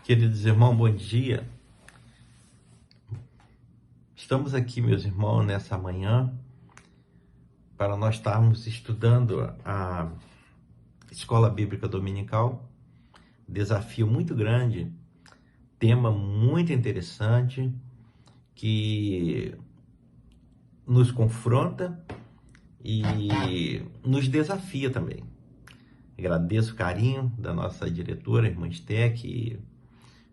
Queridos irmãos, bom dia. Estamos aqui, meus irmãos, nessa manhã para nós estarmos estudando a Escola Bíblica Dominical. Desafio muito grande, tema muito interessante que nos confronta e nos desafia também. Agradeço o carinho da nossa diretora, irmã Esté, que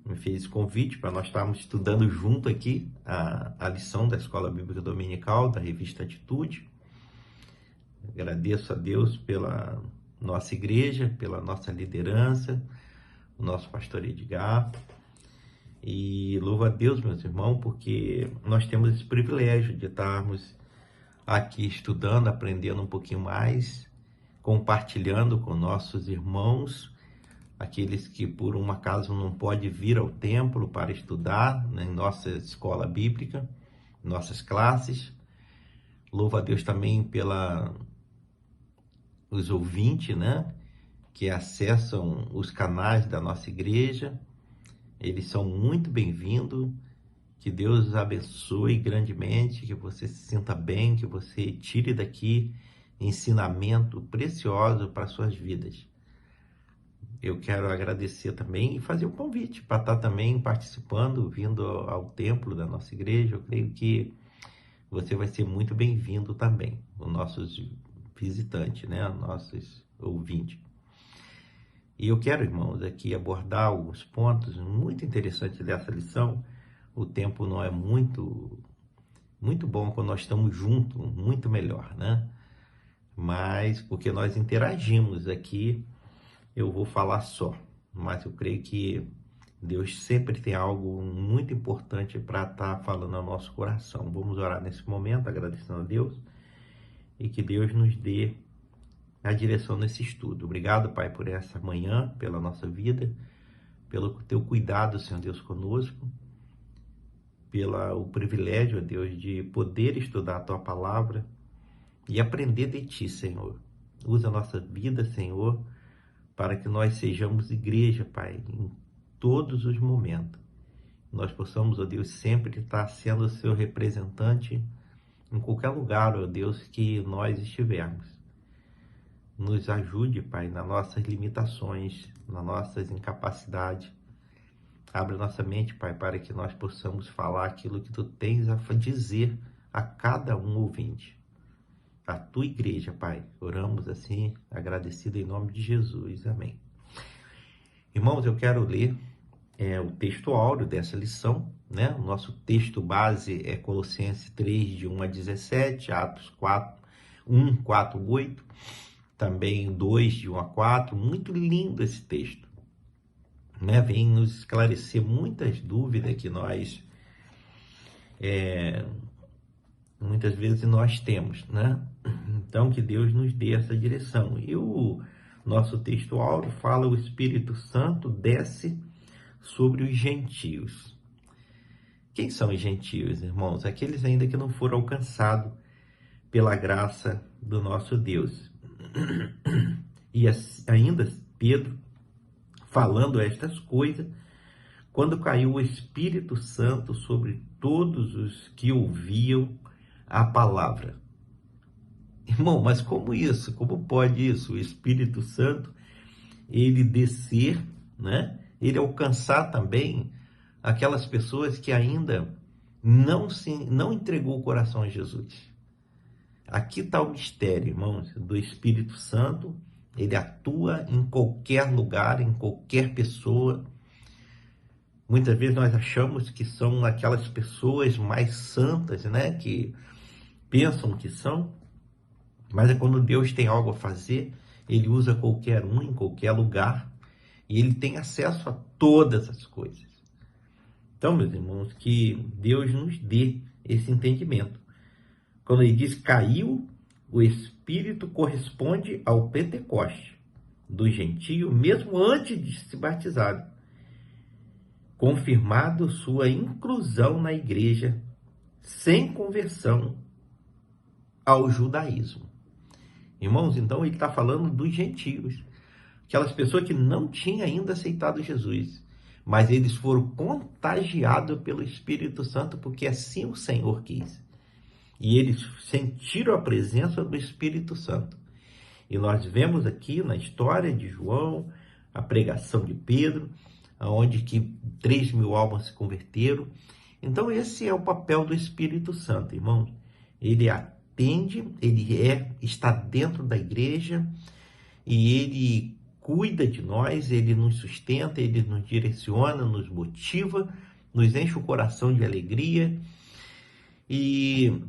me fez esse convite para nós estarmos estudando junto aqui a lição da Escola Bíblica Dominical, da revista Atitude. Agradeço a Deus pela nossa igreja, pela nossa liderança, o nosso pastor Edgar. E louvo a Deus, meus irmãos, porque nós temos esse privilégio de estarmos aqui estudando, aprendendo um pouquinho mais, compartilhando com nossos irmãos, aqueles que por um acaso não podem vir ao templo para estudar, né, em nossa escola bíblica, nossas classes. Louvo a Deus também os ouvintes, né, que acessam os canais da nossa igreja. Eles são muito bem-vindos. Que Deus os abençoe grandemente, que você se sinta bem, que você tire daqui ensinamento precioso para suas vidas. Eu quero agradecer também e fazer um convite para estar também participando, vindo ao templo da nossa igreja. Eu creio que você vai ser muito bem-vindo também, os nossos visitantes, né? Os nossos ouvintes. E eu quero, irmãos, aqui abordar alguns pontos muito interessantes dessa lição. O tempo não é muito bom quando nós estamos juntos, muito melhor, né? Mas porque nós interagimos aqui, eu vou falar só, mas eu creio que Deus sempre tem algo muito importante para estar falando ao nosso coração. Vamos orar nesse momento, agradecendo a Deus, e que Deus nos dê a direção nesse estudo. Obrigado, Pai, por essa manhã, pela nossa vida, pelo teu cuidado, Senhor Deus, conosco, pelo privilégio, Deus, de poder estudar a tua palavra e aprender de ti, Senhor. Usa a nossa vida, Senhor, para que nós sejamos igreja, Pai, em todos os momentos. Nós possamos, ó Deus, sempre estar sendo o seu representante em qualquer lugar, ó Deus, que nós estivermos. Nos ajude, Pai, nas nossas limitações, nas nossas incapacidades. Abre nossa mente, Pai, para que nós possamos falar aquilo que Tu tens a dizer a cada um ouvinte. A Tua igreja, Pai. Oramos assim, agradecido em nome de Jesus. Amém. Irmãos, eu quero ler o texto áureo dessa lição, né? O nosso texto base é Colossenses 3, de 1 a 17, Atos 4, 1, 4, 8, também 2, de 1 a 4. Muito lindo esse texto, né? Vem nos esclarecer muitas dúvidas que nós muitas vezes nós temos, né? Então, que Deus nos dê essa direção. E o nosso texto áureo fala: o Espírito Santo desce sobre os gentios. Quem são os gentios, irmãos? Aqueles ainda que não foram alcançados pela graça do nosso Deus. E ainda Pedro, falando estas coisas, quando caiu o Espírito Santo sobre todos os que ouviam a palavra. Irmão, mas como isso? Como pode isso? O Espírito Santo, ele descer, né? Ele alcançar também aquelas pessoas que ainda não entregou o coração a Jesus. Aqui está o mistério, irmãos, do Espírito Santo. Ele atua em qualquer lugar, em qualquer pessoa. Muitas vezes nós achamos que são aquelas pessoas mais santas, né? Que pensam que são. Mas é quando Deus tem algo a fazer, Ele usa qualquer um, em qualquer lugar. E Ele tem acesso a todas as coisas. Então, meus irmãos, que Deus nos dê esse entendimento. Quando Ele diz caiu, o Espírito corresponde ao Pentecoste do gentio, mesmo antes de se batizar, confirmado sua inclusão na igreja sem conversão ao judaísmo. Irmãos, então ele está falando dos gentios, aquelas pessoas que não tinham ainda aceitado Jesus, mas eles foram contagiados pelo Espírito Santo, porque assim o Senhor quis. E eles sentiram a presença do Espírito Santo. E nós vemos aqui na história de João, a pregação de Pedro, onde que 3.000 almas se converteram. Então esse é o papel do Espírito Santo, irmãos. Ele atende, está dentro da igreja e ele cuida de nós, ele nos sustenta, ele nos direciona, nos motiva, nos enche o coração de alegria e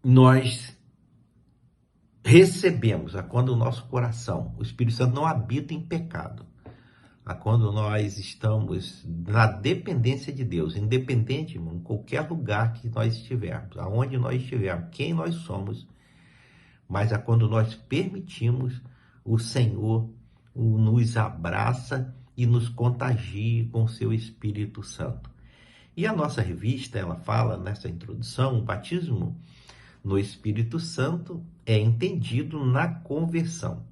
nós recebemos, quando o nosso coração, o Espírito Santo não habita em pecado, quando nós estamos na dependência de Deus, independente, em qualquer lugar que nós estivermos, aonde nós estivermos, quem nós somos, mas quando nós permitimos o Senhor nos abraça e nos contagie com o seu Espírito Santo. E a nossa revista, ela fala nessa introdução, o batismo no Espírito Santo é entendido na conversão.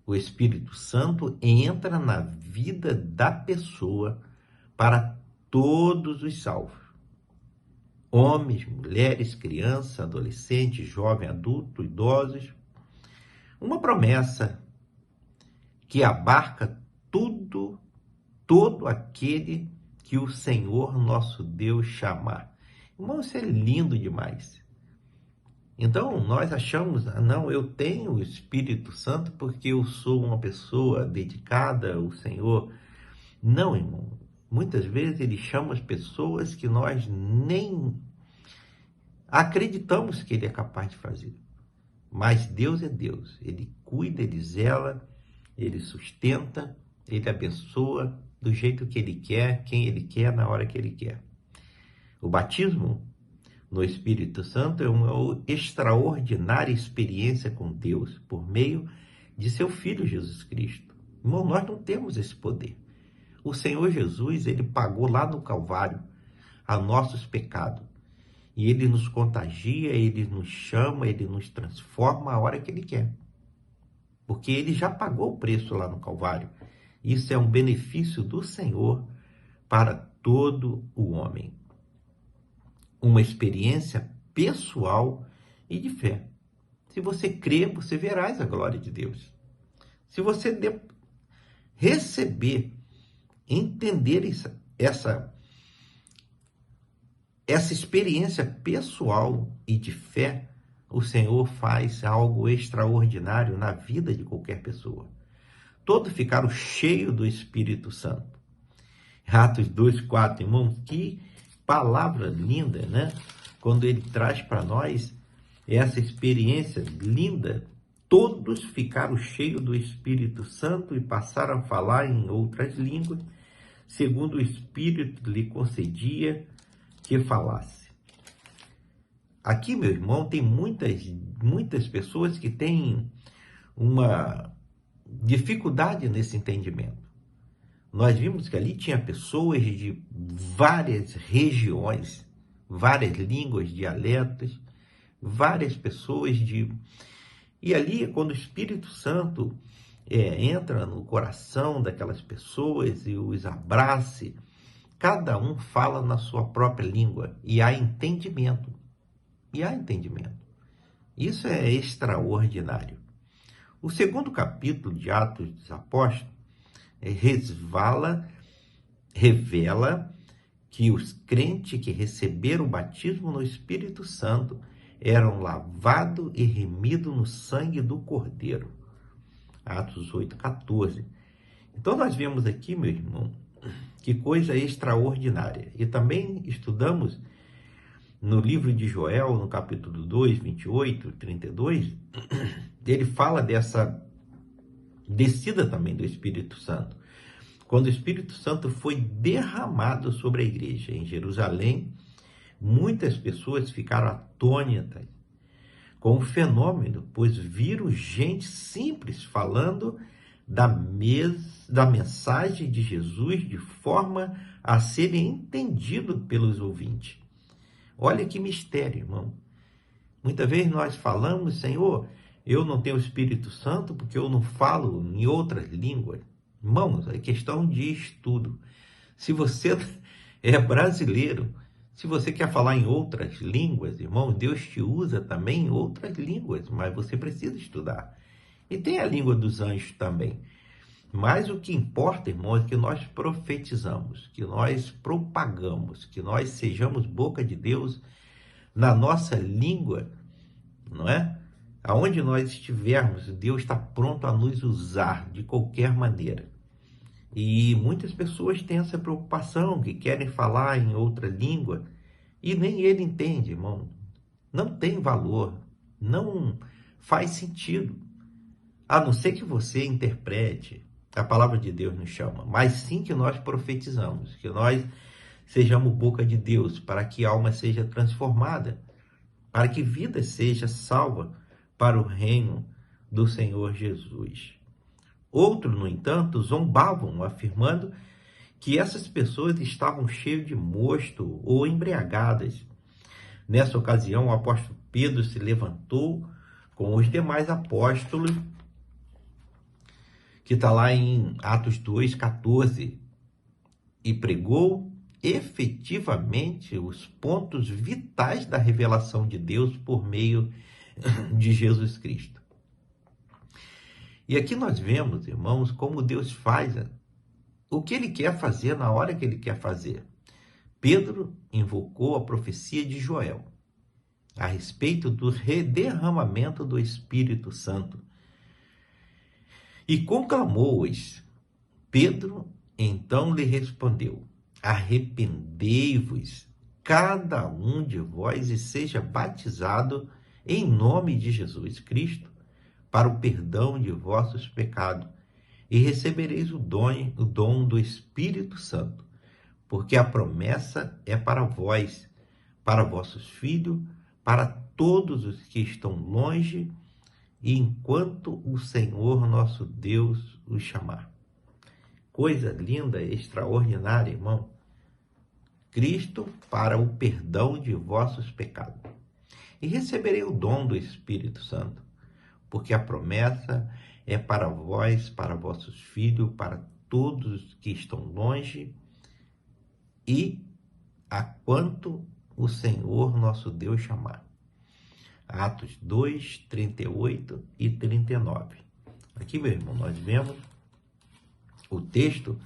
O Espírito Santo entra na vida da pessoa para todos os salvos. Homens, mulheres, crianças, adolescentes, jovens, adultos, idosos. Uma promessa que abarca todo aquele que o Senhor nosso Deus chamar. Irmão, isso é lindo demais. Então, nós achamos, não, eu tenho o Espírito Santo porque eu sou uma pessoa dedicada ao Senhor. Não, irmão. Muitas vezes ele chama as pessoas que nós nem acreditamos que ele é capaz de fazer. Mas Deus é Deus. Ele cuida, ele zela, ele sustenta, ele abençoa do jeito que ele quer, quem ele quer, na hora que ele quer. O batismo no Espírito Santo é uma extraordinária experiência com Deus por meio de seu Filho Jesus Cristo. Irmão, nós não temos esse poder. O Senhor Jesus, ele pagou lá no Calvário a nossos pecados. E ele nos contagia, ele nos chama, ele nos transforma a hora que ele quer. Porque ele já pagou o preço lá no Calvário. Isso é um benefício do Senhor para todo o homem. Uma experiência pessoal e de fé. Se você crê, você verás a glória de Deus. Se você receber, entender essa experiência pessoal e de fé, o Senhor faz algo extraordinário na vida de qualquer pessoa. Todos ficaram cheios do Espírito Santo. Atos 2:4, irmãos, que palavra linda, né? Quando ele traz para nós essa experiência linda, todos ficaram cheios do Espírito Santo e passaram a falar em outras línguas, segundo o Espírito lhe concedia que falasse. Aqui, meu irmão, tem muitas pessoas que têm uma dificuldade nesse entendimento. Nós vimos que ali tinha pessoas de várias regiões, várias línguas, dialetos, várias pessoas E ali, quando o Espírito Santo entra no coração daquelas pessoas e os abraça, cada um fala na sua própria língua e há entendimento. Isso é extraordinário. O segundo capítulo de Atos dos Apóstolos revela que os crentes que receberam o batismo no Espírito Santo eram lavados e remidos no sangue do Cordeiro. Atos 8:14. Então nós vemos aqui, meu irmão, que coisa extraordinária. E também estudamos no livro de Joel, no capítulo 2, 28, 32, ele fala dessa descida também do Espírito Santo. Quando o Espírito Santo foi derramado sobre a igreja em Jerusalém, muitas pessoas ficaram atônitas com o fenômeno, pois viram gente simples falando da mensagem de Jesus de forma a serem entendidos pelos ouvintes. Olha que mistério, irmão. Muitas vezes nós falamos, Senhor, eu não tenho o Espírito Santo porque eu não falo em outras línguas. Irmãos, é questão de estudo. Se você é brasileiro, se você quer falar em outras línguas, irmão, Deus te usa também em outras línguas, mas você precisa estudar. E tem a língua dos anjos também. Mas o que importa, irmão, é que nós profetizamos, que nós propagamos, que nós sejamos boca de Deus na nossa língua, não é? Aonde nós estivermos, Deus está pronto a nos usar de qualquer maneira. E muitas pessoas têm essa preocupação, que querem falar em outra língua, e nem ele entende, irmão. Não tem valor, não faz sentido. A não ser que você interprete, a palavra de Deus nos chama, mas sim que nós profetizamos, que nós sejamos boca de Deus, para que a alma seja transformada, para que vida seja salva para o reino do Senhor Jesus. Outros, no entanto, zombavam, afirmando que essas pessoas estavam cheias de mosto ou embriagadas. Nessa ocasião, o apóstolo Pedro se levantou com os demais apóstolos, que está lá em Atos 2,14, e pregou efetivamente os pontos vitais da revelação de Deus por meio de Jesus Cristo. E aqui nós vemos, irmãos, como Deus faz o que ele quer fazer na hora que ele quer fazer. Pedro invocou a profecia de Joel a respeito do derramamento do Espírito Santo e conclamou-os. Pedro então lhe respondeu: arrependei-vos, cada um de vós, e seja batizado em nome de Jesus Cristo para o perdão de vossos pecados, e recebereis o dom do Espírito Santo, porque a promessa é para vós, para vossos filhos, para todos os que estão longe, e enquanto o Senhor nosso Deus os chamar. Coisa linda, extraordinária, irmão. Cristo para o perdão de vossos pecados. E receberei o dom do Espírito Santo, porque a promessa é para vós, para vossos filhos, para todos que estão longe, e a quanto o Senhor nosso Deus chamar. Atos 2, 38 e 39. Aqui, meu irmão, nós vemos o texto,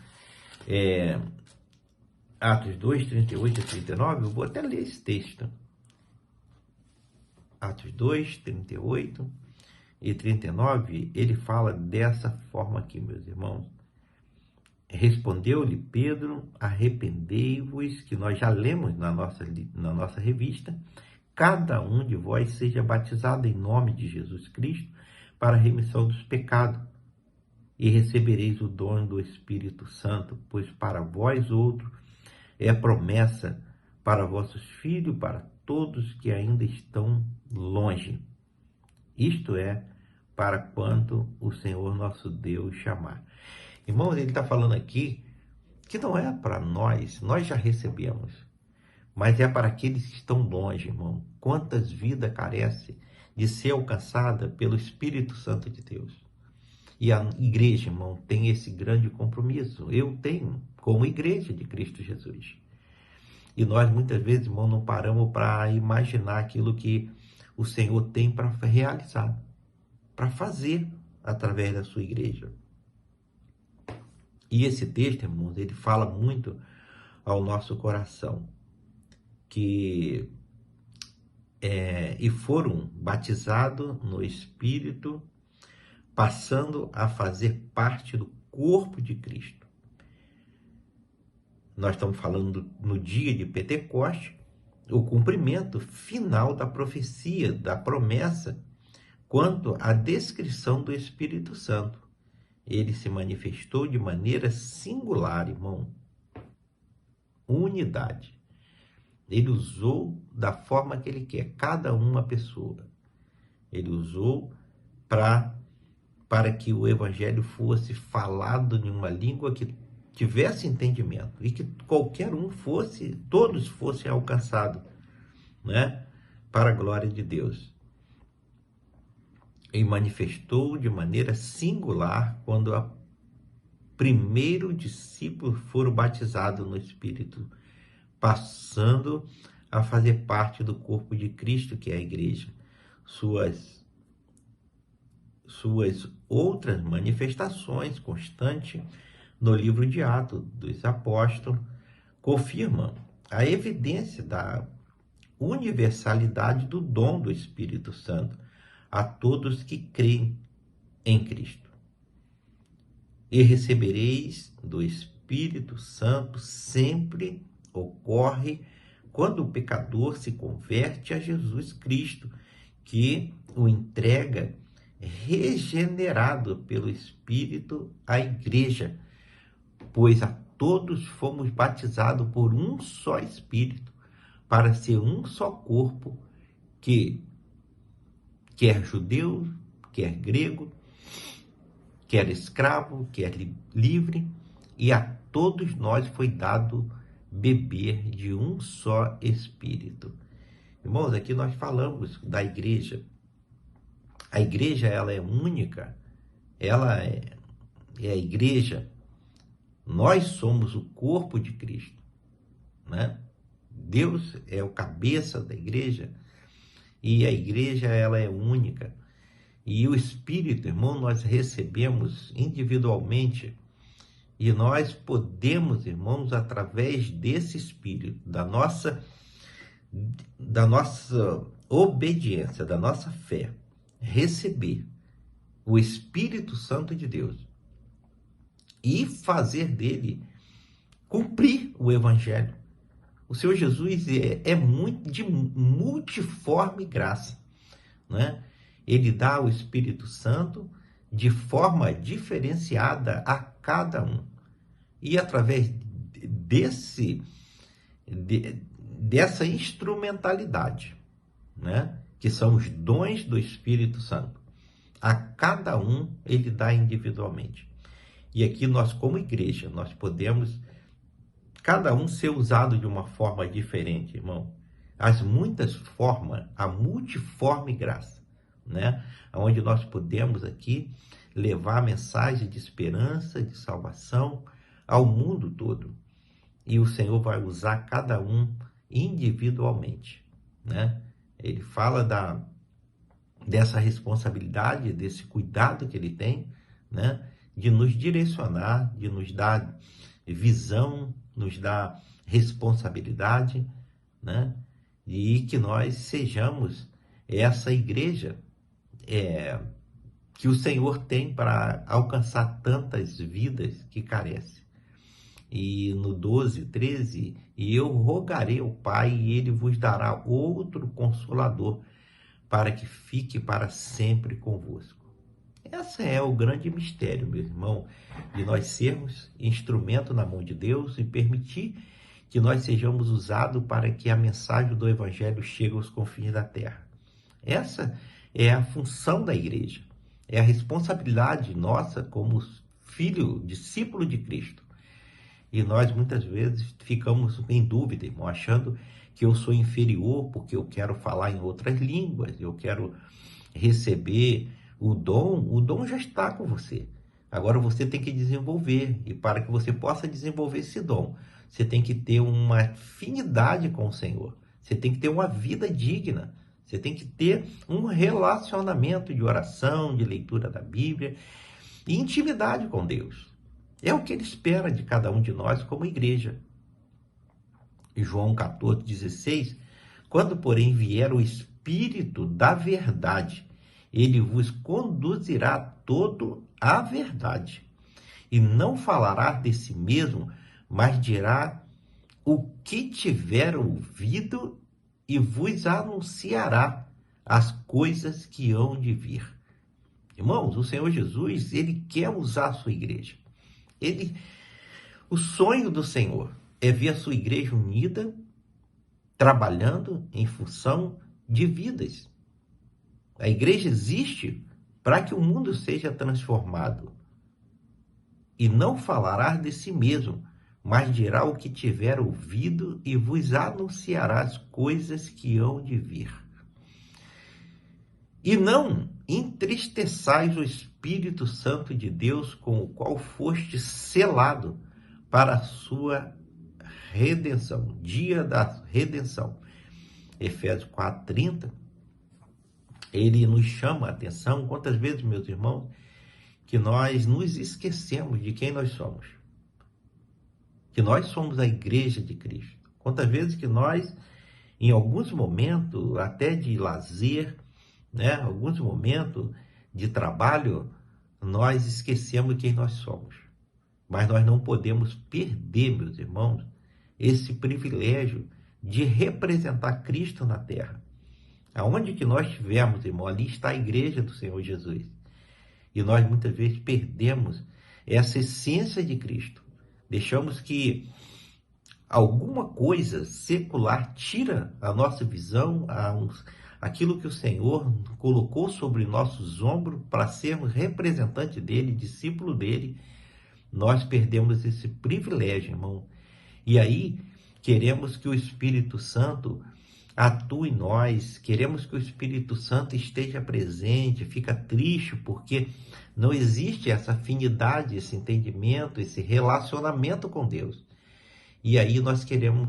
Atos 2, 38 e 39, eu vou até ler esse texto. Atos 2, 38 e 39, ele fala dessa forma aqui, meus irmãos. Respondeu-lhe Pedro: arrependei-vos, que nós já lemos na nossa revista, cada um de vós seja batizado em nome de Jesus Cristo para a remissão dos pecados, e recebereis o dom do Espírito Santo, pois para vós outro é a promessa para vossos filhos, para todos que ainda estão longe. Isto é, para quanto o Senhor nosso Deus chamar. Irmãos, ele está falando aqui que não é para nós já recebemos, mas é para aqueles que estão longe, irmão. Quantas vidas carece de ser alcançada pelo Espírito Santo de Deus? E a igreja, irmão, tem esse grande compromisso. Eu tenho, como igreja de Cristo Jesus. E nós, muitas vezes, irmão, não paramos para imaginar aquilo que o Senhor tem para realizar, para fazer através da sua igreja. E esse texto, irmãos, ele fala muito ao nosso coração, que e foram batizados no Espírito, passando a fazer parte do corpo de Cristo. Nós estamos falando no dia de Pentecoste, o cumprimento final da profecia, da promessa, quanto à descrição do Espírito Santo. Ele se manifestou de maneira singular, irmão. Unidade. Ele usou da forma que ele quer, cada uma pessoa. Ele usou para que o evangelho fosse falado em uma língua que tivesse entendimento e que qualquer um todos fossem alcançados, né? Para a glória de Deus. E manifestou de maneira singular quando primeiros discípulos foram batizados no Espírito, passando a fazer parte do corpo de Cristo, que é a igreja. Suas outras manifestações constantes no livro de Atos dos Apóstolos confirmam a evidência da universalidade do dom do Espírito Santo a todos que creem em Cristo. E recebereis do Espírito Santo sempre ocorre quando o pecador se converte a Jesus Cristo, que o entrega regenerado pelo Espírito à igreja, pois a todos fomos batizados por um só Espírito, para ser um só corpo, que quer judeu, quer grego, quer escravo, quer livre, e a todos nós foi dado beber de um só Espírito. Irmãos, aqui nós falamos da igreja. A igreja, ela é única, ela é a igreja. Nós somos o corpo de Cristo, né? Deus é o cabeça da igreja, e a igreja, ela é única. E o Espírito, irmão, nós recebemos individualmente, e nós podemos, irmãos, através desse Espírito, da nossa obediência, da nossa fé, receber o Espírito Santo de Deus e fazer dele cumprir o Evangelho. O Senhor Jesus é muito de multiforme graça, né? Ele dá o Espírito Santo de forma diferenciada a cada um. E através dessa instrumentalidade, né, que são os dons do Espírito Santo, a cada um ele dá individualmente. E aqui nós, como igreja, nós podemos, cada um ser usado de uma forma diferente, irmão. As muitas formas, a multiforme graça, né? Onde nós podemos aqui levar a mensagem de esperança, de salvação ao mundo todo. E o Senhor vai usar cada um individualmente, né? Ele fala dessa responsabilidade, desse cuidado que ele tem, né? De nos direcionar, de nos dar visão, nos dar responsabilidade, né? E que nós sejamos essa igreja que o Senhor tem para alcançar tantas vidas que carecem. E no 12, 13, e eu rogarei ao Pai, e ele vos dará outro Consolador, para que fique para sempre convosco. Esse é o grande mistério, meu irmão, de nós sermos instrumento na mão de Deus e permitir que nós sejamos usados para que a mensagem do Evangelho chegue aos confins da terra. Essa é a função da igreja, é a responsabilidade nossa como filho, discípulo de Cristo. E nós muitas vezes ficamos em dúvida, irmão, achando que eu sou inferior porque eu quero falar em outras línguas, eu quero receber o dom já está com você. Agora você tem que desenvolver, e para que você possa desenvolver esse dom, você tem que ter uma afinidade com o Senhor, você tem que ter uma vida digna, você tem que ter um relacionamento de oração, de leitura da Bíblia e intimidade com Deus. É o que ele espera de cada um de nós como igreja. João 14,16, quando, porém, vier o Espírito da verdade, ele vos conduzirá todo à verdade. E não falará de si mesmo, mas dirá o que tiver ouvido e vos anunciará as coisas que hão de vir. Irmãos, o Senhor Jesus, ele quer usar a sua igreja. O sonho do Senhor é ver a sua igreja unida, trabalhando em função de vidas. A igreja existe para que o mundo seja transformado. E não falará de si mesmo, mas dirá o que tiver ouvido e vos anunciará as coisas que hão de vir. E não entristeçais o espírito Espírito Santo de Deus, com o qual foste selado para a sua redenção, dia da redenção. Efésios 4:30, ele nos chama a atenção, quantas vezes, meus irmãos, que nós nos esquecemos de quem nós somos. Que nós somos a igreja de Cristo. Quantas vezes que nós, em alguns momentos, até de lazer, né, alguns momentos de trabalho, nós esquecemos quem nós somos. Mas nós não podemos perder, meus irmãos, esse privilégio de representar Cristo na terra. Aonde que nós estivermos, irmão, ali está a igreja do Senhor Jesus. E nós muitas vezes perdemos essa essência de Cristo. Deixamos que alguma coisa secular tira a nossa visão, aquilo que o Senhor colocou sobre nossos ombros para sermos representante dele, discípulo dele. Nós perdemos esse privilégio, irmão. E aí, queremos que o Espírito Santo atue em nós, queremos que o Espírito Santo esteja presente, fica triste porque não existe essa afinidade, esse entendimento, esse relacionamento com Deus. E aí nós queremos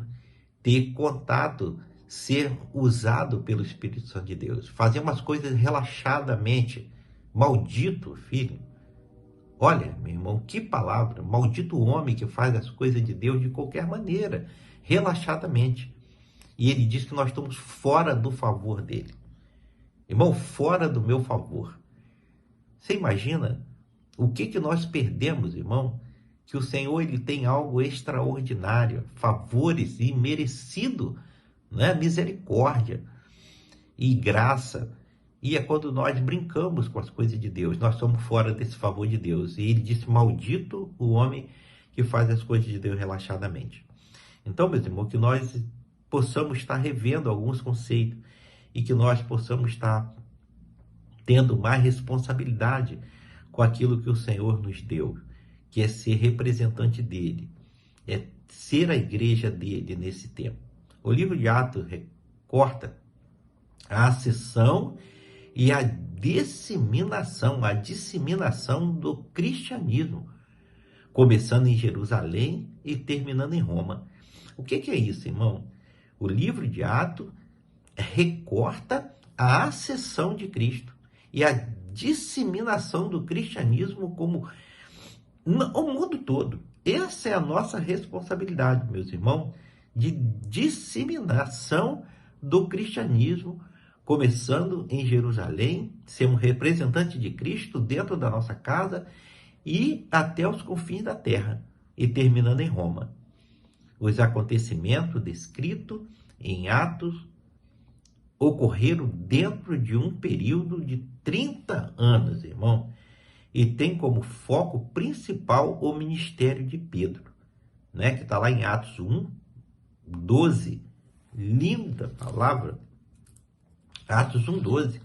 ter contato, ser usado pelo Espírito Santo de Deus, fazer umas coisas relaxadamente. Maldito, filho. Olha, meu irmão, que palavra. Maldito o homem que faz as coisas de Deus de qualquer maneira, relaxadamente. E ele diz que nós estamos fora do favor dele. Irmão, fora do meu favor. Você imagina o que nós perdemos, irmão? Que o Senhor, ele tem algo extraordinário, favores imerecido, né? Misericórdia e graça. E é quando nós brincamos com as coisas de Deus, nós somos fora desse favor de Deus. E ele disse, maldito o homem que faz as coisas de Deus relaxadamente. Então, meus irmãos, que nós possamos estar revendo alguns conceitos e que nós possamos estar tendo mais responsabilidade com aquilo que o Senhor nos deu, que é ser representante dele, é ser a igreja dele nesse tempo. O livro de Atos recorta a ascensão e a disseminação do cristianismo, começando em Jerusalém e terminando em Roma. O que é isso, irmão? O livro de Atos recorta a ascensão de Cristo e a disseminação do cristianismo como o mundo todo. Essa é a nossa responsabilidade, meus irmãos, de disseminação do cristianismo, começando em Jerusalém, ser um representante de Cristo dentro da nossa casa e até os confins da terra, e terminando em Roma. Os acontecimentos descritos em Atos ocorreram dentro de um período de 30 anos, irmão, e tem como foco principal o ministério de Pedro, né, que está lá em Atos 1:12. Linda palavra. Atos 1:12.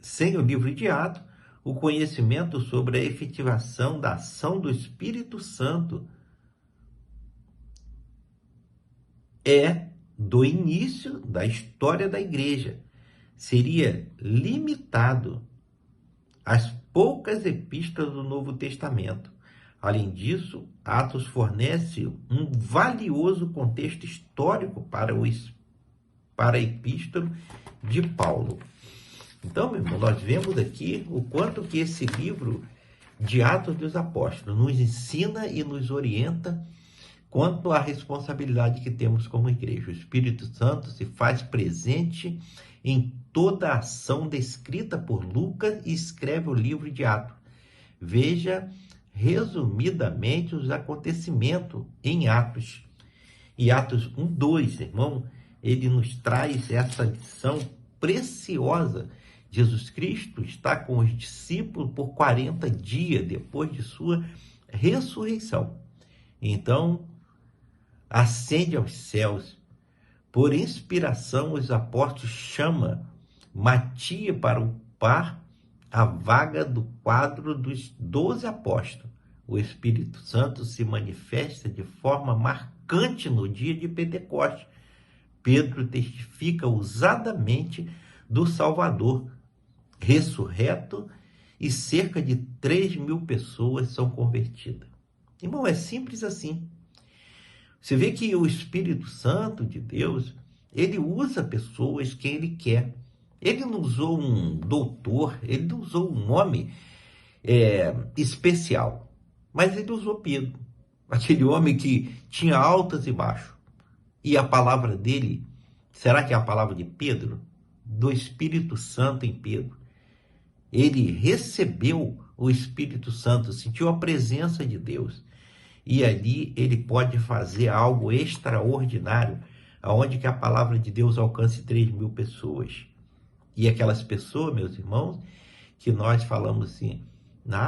Sem o livro de Atos, o conhecimento sobre a efetivação da ação do Espírito Santo é do início da história da igreja. Seria limitado às poucas epístolas do Novo Testamento. Além disso, Atos fornece um valioso contexto histórico para a epístola de Paulo. Então, meu irmão, nós vemos aqui o quanto que esse livro de Atos dos Apóstolos nos ensina e nos orienta quanto à responsabilidade que temos como igreja. O Espírito Santo se faz presente em toda a ação descrita por Lucas e escreve o livro de Atos. Veja resumidamente os acontecimentos em Atos. E Atos 1:2, irmão, ele nos traz essa lição preciosa. Jesus Cristo está com os discípulos por 40 dias depois de sua ressurreição. Então, ascende aos céus. Por inspiração, os apóstolos chamam Matias para ocupar a vaga do quadro dos 12 apóstolos. O Espírito Santo se manifesta de forma marcante no dia de Pentecostes. Pedro testifica ousadamente do Salvador ressurreto e cerca de 3.000 pessoas são convertidas. Irmão, é simples assim. Você vê que o Espírito Santo de Deus, ele usa pessoas que ele quer. Ele não usou um doutor, ele não usou um homem especial, mas ele usou Pedro, aquele homem que tinha altas e baixos. E a palavra dele, será que é a palavra de Pedro? Do Espírito Santo em Pedro. Ele recebeu o Espírito Santo, sentiu a presença de Deus. E ali ele pode fazer algo extraordinário, aonde que a palavra de Deus alcance 3.000 pessoas. E aquelas pessoas, meus irmãos, que nós falamos assim,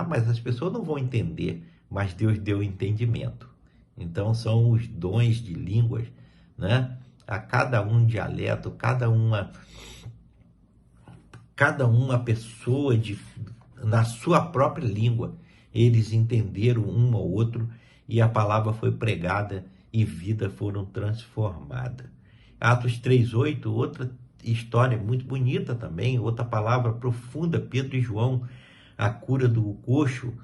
mas as pessoas não vão entender, mas Deus deu entendimento. Então são os dons de línguas, né? A cada um dialeto, cada uma pessoa na sua própria língua, eles entenderam um ao outro e a palavra foi pregada e vidas foram transformadas. Atos 3:8, outra história muito bonita também, outra palavra profunda, Pedro e João, a cura do coxo,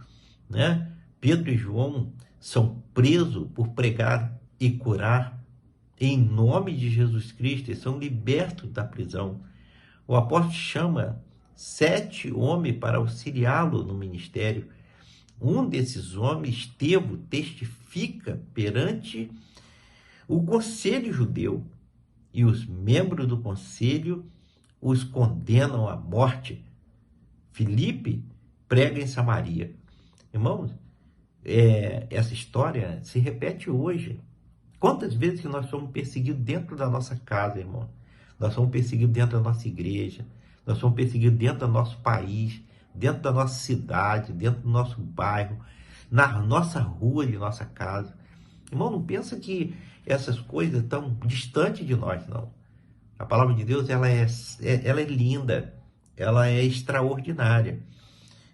né? Pedro e João são presos por pregar e curar em nome de Jesus Cristo, eles são libertos da prisão. O apóstolo chama 7 homens para auxiliá-lo no ministério. Um desses homens, Estevão, testifica perante o conselho judeu e os membros do conselho os condenam à morte. Filipe prega em Samaria. Irmãos, essa história se repete hoje. Quantas vezes que nós somos perseguidos dentro da nossa casa, irmão? Nós somos perseguidos dentro da nossa igreja, nós somos perseguidos dentro do nosso país, dentro da nossa cidade, dentro do nosso bairro, na nossa rua de nossa casa. Irmão, não pensa que essas coisas estão distantes de nós, não. A palavra de Deus, ela é linda, ela é extraordinária.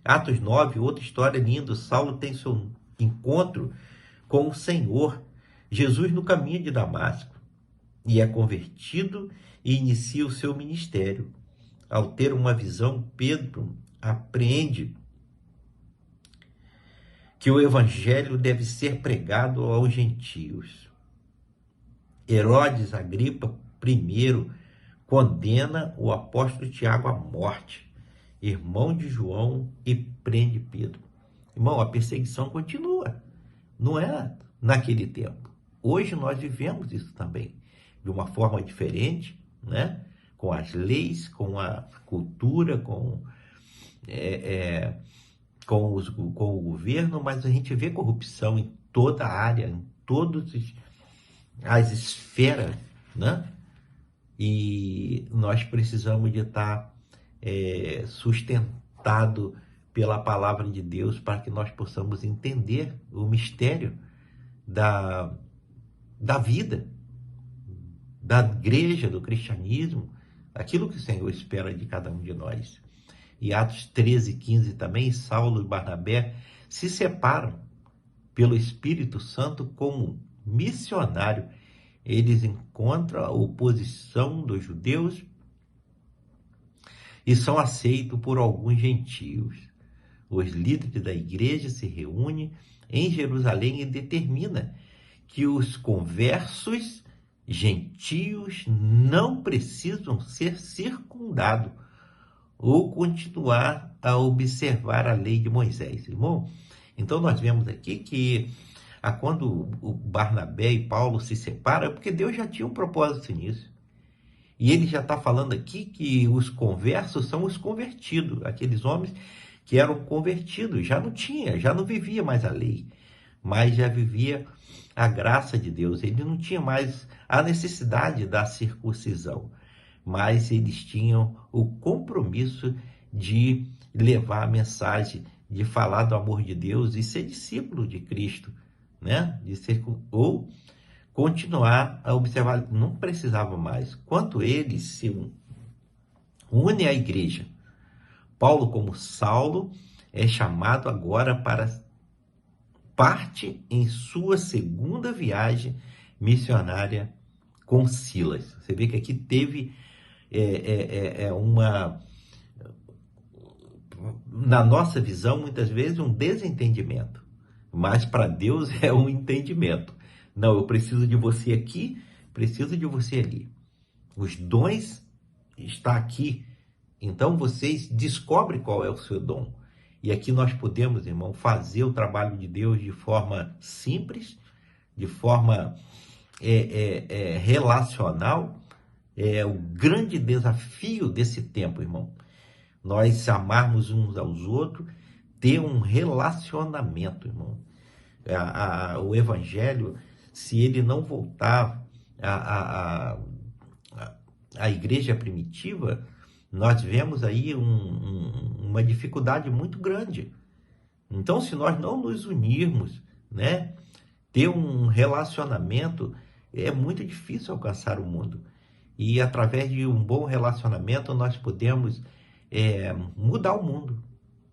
Atos 9, outra história linda, Saulo tem seu encontro com o Senhor Jesus no caminho de Damasco e é convertido e inicia o seu ministério. Ao ter uma visão, Pedro aprende que o evangelho deve ser pregado aos gentios. Herodes Agripa I condena o apóstolo Tiago à morte, irmão de João, e prende Pedro. Irmão, a perseguição continua, não é naquele tempo. Hoje nós vivemos isso também, de uma forma diferente, né? Com as leis, com a cultura, com o governo, mas a gente vê corrupção em toda a área, em todas as esferas, né? E nós precisamos de estar sustentado pela palavra de Deus para que nós possamos entender o mistério da vida, da igreja, do cristianismo, aquilo que o Senhor espera de cada um de nós. E Atos 13:15 também, Saulo e Barnabé se separam pelo Espírito Santo como missionário. Eles encontram a oposição dos judeus e são aceitos por alguns gentios. Os líderes da igreja se reúnem em Jerusalém e determinam que os conversos gentios não precisam ser circundados ou continuar a observar a lei de Moisés. Irmão, então nós vemos aqui que quando o Barnabé e Paulo se separam, é porque Deus já tinha um propósito nisso. E ele já está falando aqui que os conversos são os convertidos, aqueles homens que eram convertidos, já não vivia mais a lei, mas já vivia a graça de Deus. Ele não tinha mais a necessidade da circuncisão, mas eles tinham o compromisso de levar a mensagem, de falar do amor de Deus e ser discípulo de Cristo, né? Ou continuar a observar, não precisava mais. Quanto eles se unem à igreja, Paulo, como Saulo, é chamado agora para parte em sua segunda viagem missionária com Silas. Você vê que aqui teve na nossa visão, muitas vezes, um desentendimento. Mas para Deus é um entendimento. Não, eu preciso de você aqui, preciso de você ali. Os dons estão aqui. Então, vocês descobrem qual é o seu dom. E aqui nós podemos, irmão, fazer o trabalho de Deus de forma simples, de forma relacional. É o grande desafio desse tempo, irmão. Nós amarmos uns aos outros, ter um relacionamento, irmão. O evangelho, se ele não voltar à igreja primitiva, nós vemos aí uma dificuldade muito grande. Então, se nós não nos unirmos, né, ter um relacionamento, é muito difícil alcançar o mundo. E através de um bom relacionamento, nós podemos mudar o mundo,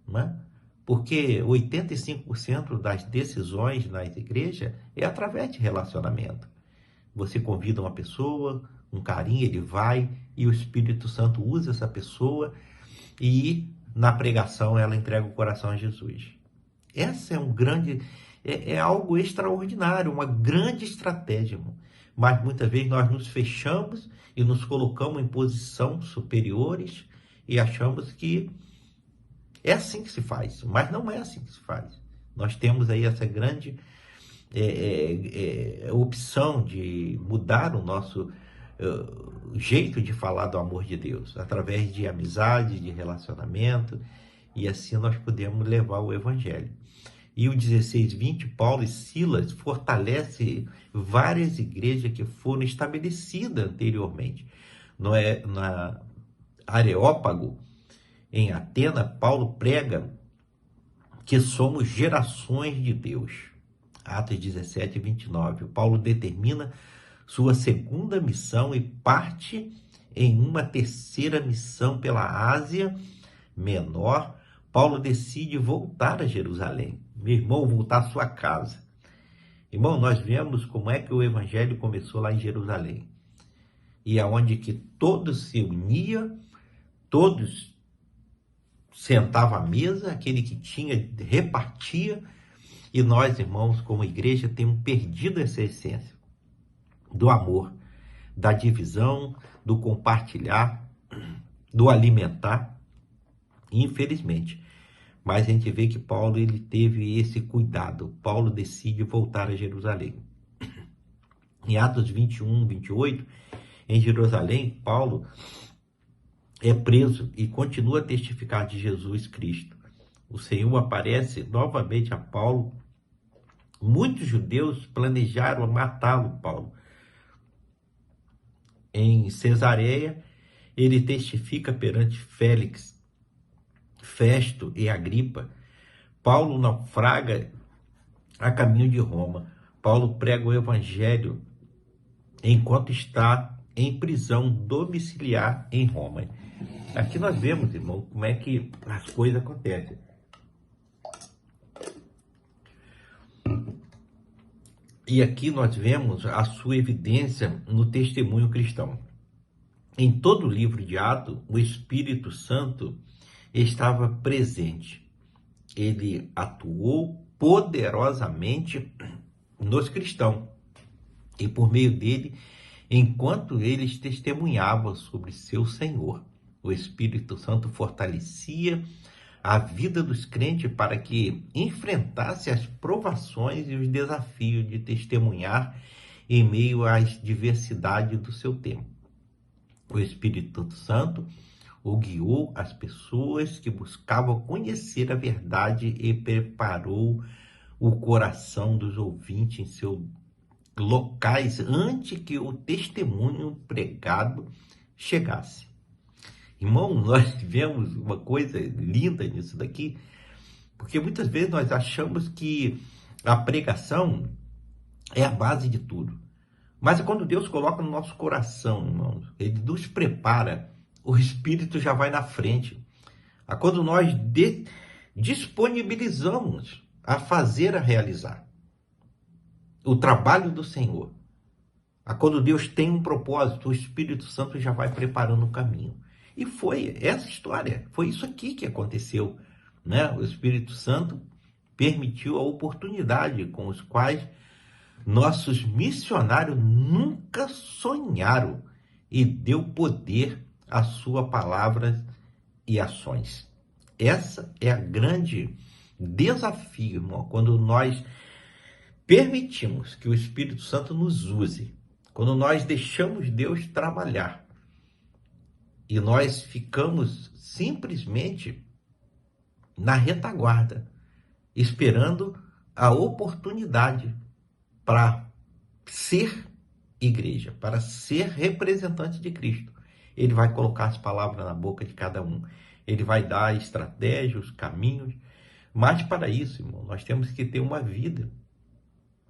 né? Porque 85% das decisões nas igrejas é através de relacionamento. Você convida uma pessoa, um carinho, ele vai, e o Espírito Santo usa essa pessoa, e na pregação ela entrega o coração a Jesus. Essa é algo extraordinário, uma grande estratégia, irmão. Mas muitas vezes nós nos fechamos e nos colocamos em posição superiores e achamos que é assim que se faz, mas não é assim que se faz. Nós temos aí essa grande opção de mudar o nosso jeito de falar do amor de Deus, através de amizade, de relacionamento, e assim nós podemos levar o evangelho. E o 16:20, Paulo e Silas fortalecem várias igrejas que foram estabelecidas anteriormente. Na Areópago, em Atena, Paulo prega que somos gerações de Deus. Atos 17:29. Paulo determina sua segunda missão e parte em uma terceira missão pela Ásia Menor. Paulo decide voltar a Jerusalém. Meu irmão, voltar à sua casa. Irmão, nós vemos como é que o evangelho começou lá em Jerusalém. E aonde que todos se uniam, todos sentavam à mesa, aquele que tinha repartia. E nós, irmãos, como igreja, temos perdido essa essência do amor, da divisão, do compartilhar, do alimentar. Infelizmente. Mas a gente vê que Paulo ele teve esse cuidado. Paulo decide voltar a Jerusalém. Em Atos 21:28, em Jerusalém, Paulo é preso e continua a testificar de Jesus Cristo. O Senhor aparece novamente a Paulo. Muitos judeus planejaram matá-lo, Paulo. Em Cesareia, ele testifica perante Félix, Festo e Agripa. Paulo naufraga a caminho de Roma. Paulo prega o evangelho enquanto está em prisão domiciliar em Roma. Aqui nós vemos, irmão, como é que as coisas acontecem. E aqui nós vemos a sua evidência no testemunho cristão. Em todo o livro de Atos, o Espírito Santo estava presente. Ele atuou poderosamente nos cristãos. E por meio dele, enquanto eles testemunhavam sobre seu Senhor, o Espírito Santo fortalecia a vida dos crentes para que enfrentasse as provações e os desafios de testemunhar em meio às diversidades do seu tempo. O Espírito Santo o guiou as pessoas que buscavam conhecer a verdade e preparou o coração dos ouvintes em seus locais antes que o testemunho pregado chegasse. Irmão, nós vemos uma coisa linda nisso daqui, porque muitas vezes nós achamos que a pregação é a base de tudo. Mas é quando Deus coloca no nosso coração, irmãos, Ele nos prepara, o Espírito já vai na frente. É quando nós disponibilizamos a fazer, a realizar o trabalho do Senhor. É quando Deus tem um propósito, o Espírito Santo já vai preparando o caminho. E foi essa história, foi isso aqui que aconteceu, né? O Espírito Santo permitiu a oportunidade com os quais nossos missionários nunca sonharam e deu poder à sua palavra e ações. Essa é a grande desafio, irmão, quando nós permitimos que o Espírito Santo nos use, quando nós deixamos Deus trabalhar e nós ficamos simplesmente na retaguarda, esperando a oportunidade para ser igreja, para ser representante de Cristo. Ele vai colocar as palavras na boca de cada um. Ele vai dar a estratégia, os caminhos. Mas para isso, irmão, nós temos que ter uma vida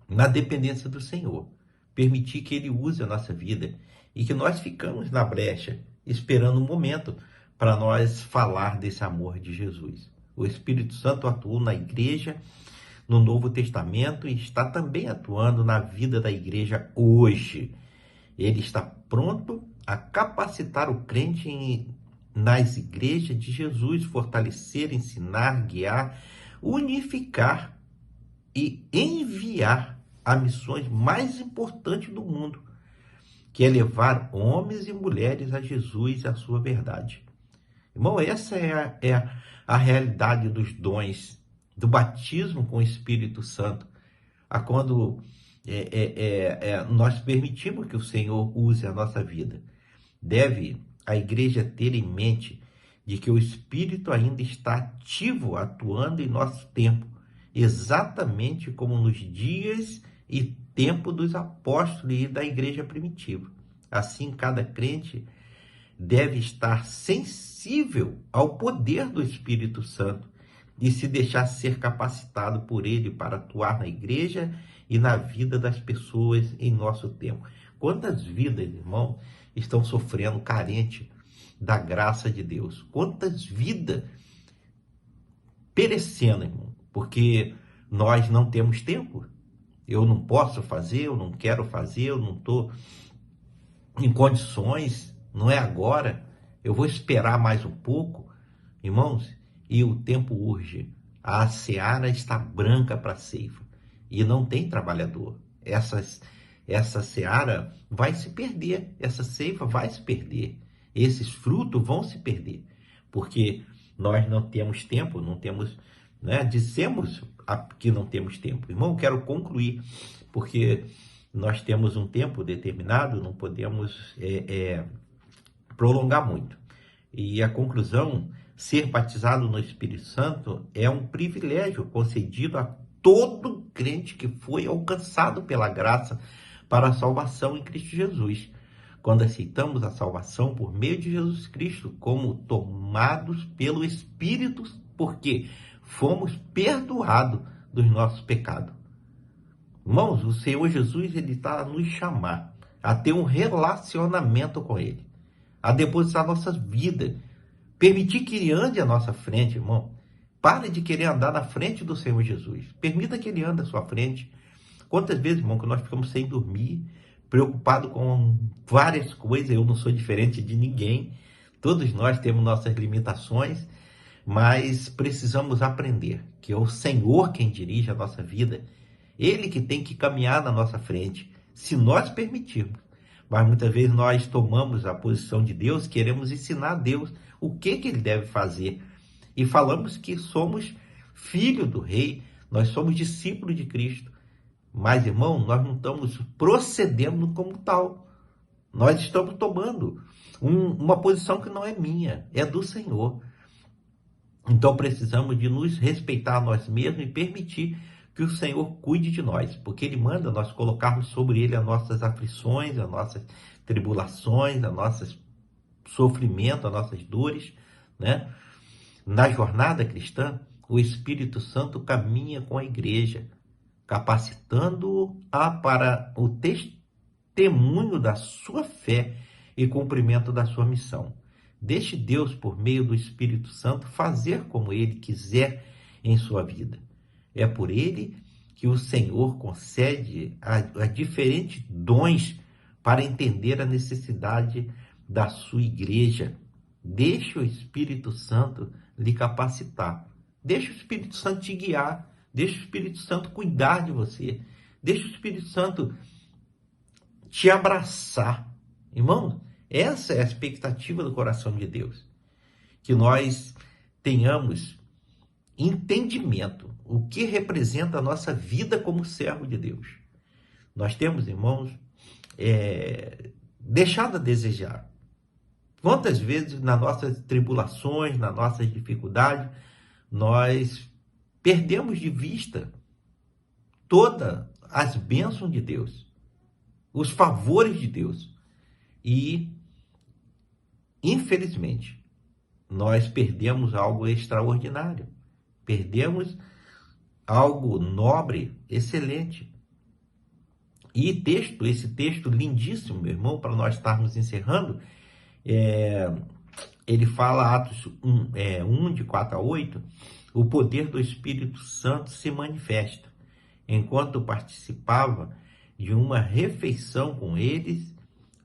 na dependência do Senhor. Permitir que Ele use a nossa vida e que nós ficamos na brecha, esperando um momento para nós falar desse amor de Jesus. O Espírito Santo atuou na igreja no Novo Testamento e está também atuando na vida da igreja hoje. Ele está pronto a capacitar o crente nas igrejas de Jesus, fortalecer, ensinar, guiar, unificar e enviar a missões mais importantes do mundo, que é levar homens e mulheres a Jesus e a sua verdade. Irmão, essa é a realidade dos dons, do batismo com o Espírito Santo, a quando nós permitimos que o Senhor use a nossa vida. Deve a igreja ter em mente de que o Espírito ainda está ativo, atuando em nosso tempo, exatamente como nos dias e tempo dos apóstolos e da igreja primitiva. Assim, cada crente deve estar sensível ao poder do Espírito Santo e se deixar ser capacitado por ele para atuar na igreja e na vida das pessoas em nosso tempo. Quantas vidas, irmão, estão sofrendo carente da graça de Deus? Quantas vidas perecendo, irmão, porque nós não temos tempo? Eu não posso fazer, eu não quero fazer, eu não estou em condições, não é agora, eu vou esperar mais um pouco. Irmãos, e o tempo urge, a seara está branca para a ceifa e não tem trabalhador. Essa seara vai se perder, essa ceifa vai se perder, esses frutos vão se perder, porque nós não temos tempo, não temos, né? Dissemos que não temos tempo. Irmão, quero concluir, porque nós temos um tempo determinado, não podemos prolongar muito. E a conclusão: ser batizado no Espírito Santo é um privilégio concedido a todo crente que foi alcançado pela graça para a salvação em Cristo Jesus. Quando aceitamos a salvação por meio de Jesus Cristo, como tomados pelo Espírito, porque fomos perdoados dos nossos pecados. Irmãos, o Senhor Jesus, ele está a nos chamar a ter um relacionamento com Ele, a depositar nossas vidas, permitir que Ele ande à nossa frente, irmão. Pare de querer andar na frente do Senhor Jesus. Permita que Ele ande à sua frente. Quantas vezes, irmão, que nós ficamos sem dormir, preocupado com várias coisas. Eu não sou diferente de ninguém. Todos nós temos nossas limitações, mas precisamos aprender que é o Senhor quem dirige a nossa vida. Ele que tem que caminhar na nossa frente, se nós permitirmos. Mas muitas vezes nós tomamos a posição de Deus, queremos ensinar a Deus o que Ele deve fazer. E falamos que somos filho do Rei, nós somos discípulos de Cristo. Mas, irmão, nós não estamos procedendo como tal. Nós estamos tomando uma posição que não é minha, é do Senhor. Então precisamos de nos respeitar a nós mesmos e permitir que o Senhor cuide de nós, porque Ele manda nós colocarmos sobre Ele as nossas aflições, as nossas tribulações, as nossas sofrimentos, as nossas dores, né? Na jornada cristã, o Espírito Santo caminha com a igreja, capacitando-a para o testemunho da sua fé e cumprimento da sua missão. Deixe Deus, por meio do Espírito Santo, fazer como Ele quiser em sua vida. É por Ele que o Senhor concede a diferentes dons para entender a necessidade da sua igreja. Deixa o Espírito Santo lhe capacitar. Deixa o Espírito Santo te guiar. Deixa o Espírito Santo cuidar de você. Deixa o Espírito Santo te abraçar. Irmãos, essa é a expectativa do coração de Deus. Que nós tenhamos entendimento, o que representa a nossa vida como servo de Deus. Nós temos, irmãos, deixado a desejar. Quantas vezes nas nossas tribulações, nas nossas dificuldades, nós perdemos de vista todas as bênçãos de Deus, os favores de Deus. E, infelizmente, nós perdemos algo extraordinário. Perdemos algo nobre, excelente. E esse texto lindíssimo, meu irmão, para nós estarmos encerrando, ele fala, Atos 1, de 4 a 8, o poder do Espírito Santo se manifesta. Enquanto participava de uma refeição com eles,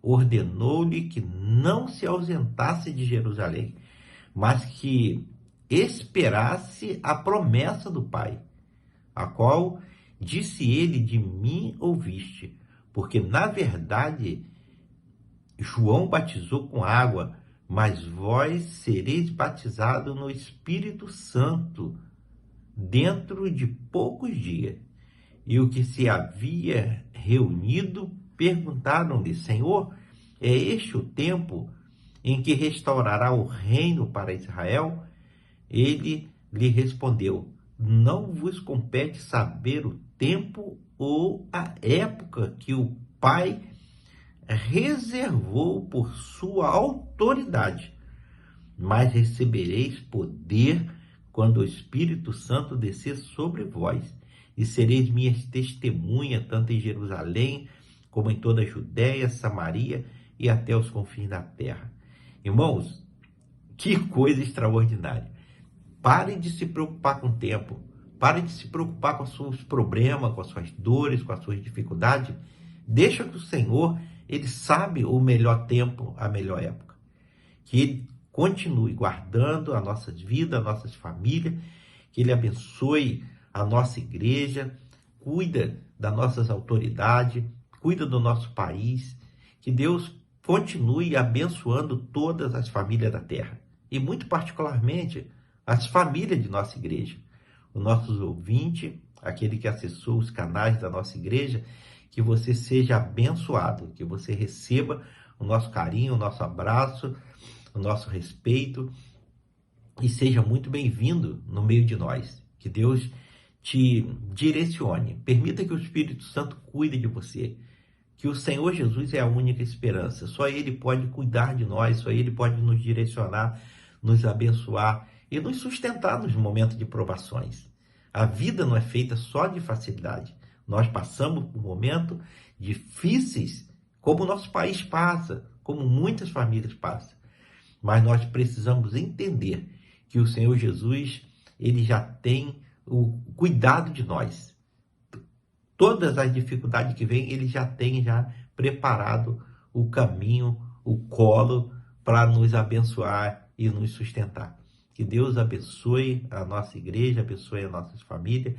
ordenou-lhe que não se ausentasse de Jerusalém, mas que esperasse a promessa do Pai, a qual disse ele: de mim ouviste, porque na verdade João batizou com água, mas vós sereis batizados no Espírito Santo dentro de poucos dias. E o que se havia reunido perguntaram-lhe: Senhor, é este o tempo em que restaurará o reino para Israel? Ele lhe respondeu: não vos compete saber o tempo ou a época que o Pai reservou por sua autoridade, mas recebereis poder quando o Espírito Santo descer sobre vós, e sereis minhas testemunhas, tanto em Jerusalém, como em toda a Judéia, Samaria e até os confins da terra. Irmãos, que coisa extraordinária. Parem de se preocupar com o tempo. Parem de se preocupar com os seus problemas, com as suas dores, com as suas dificuldades. Deixa que o Senhor, Ele sabe o melhor tempo, a melhor época. Que Ele continue guardando a nossa vida, as nossas famílias. Que Ele abençoe a nossa igreja. Cuida das nossas autoridades. Cuida do nosso país. Que Deus continue abençoando todas as famílias da terra. E muito particularmente as famílias de nossa igreja, os nossos ouvintes, aquele que acessou os canais da nossa igreja, que você seja abençoado, que você receba o nosso carinho, o nosso abraço, o nosso respeito e seja muito bem-vindo no meio de nós. Que Deus te direcione, permita que o Espírito Santo cuide de você, que o Senhor Jesus é a única esperança, só Ele pode cuidar de nós, só Ele pode nos direcionar, nos abençoar e nos sustentar nos momentos de provações. A vida não é feita só de facilidade. Nós passamos por momentos difíceis, como o nosso país passa, como muitas famílias passam. Mas nós precisamos entender que o Senhor Jesus, Ele já tem o cuidado de nós. Todas as dificuldades que vêm, Ele já tem preparado o caminho, o colo para nos abençoar e nos sustentar. Que Deus abençoe a nossa igreja, abençoe as nossas famílias.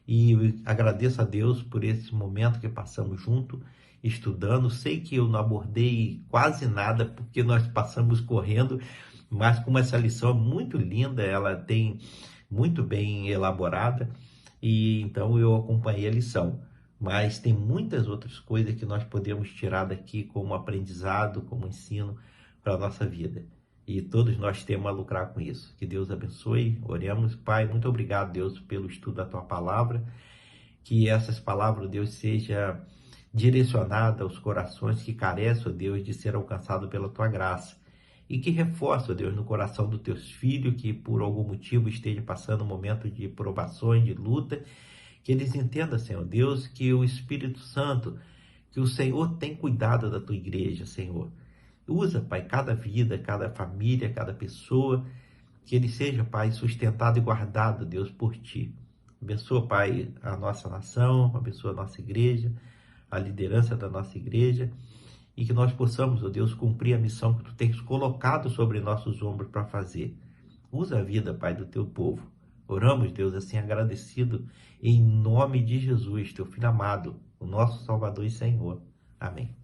E agradeço a Deus por esse momento que passamos juntos, estudando. Sei que eu não abordei quase nada, porque nós passamos correndo, mas como essa lição é muito linda, ela tem muito bem elaborada, e então eu acompanhei a lição. Mas tem muitas outras coisas que nós podemos tirar daqui como aprendizado, como ensino para a nossa vida. E todos nós temos a lucrar com isso. Que Deus abençoe. Oremos. Pai, muito obrigado, Deus, pelo estudo da Tua Palavra. Que essas palavras, Deus, seja direcionada aos corações que carecem, ó Deus, de ser alcançado pela Tua graça. E que reforce, ó Deus, no coração dos Teus filhos, que por algum motivo esteja passando um momento de provações, de luta, que eles entendam, Senhor Deus, que o Espírito Santo, que o Senhor tem cuidado da Tua igreja, Senhor. Usa, Pai, cada vida, cada família, cada pessoa, que ele seja, Pai, sustentado e guardado, Deus, por Ti. Abençoa, Pai, a nossa nação, abençoa a nossa igreja, a liderança da nossa igreja, e que nós possamos, ó Deus, cumprir a missão que Tu tens colocado sobre nossos ombros para fazer. Usa a vida, Pai, do Teu povo. Oramos, Deus, assim agradecido, em nome de Jesus, Teu Filho amado, o nosso Salvador e Senhor. Amém.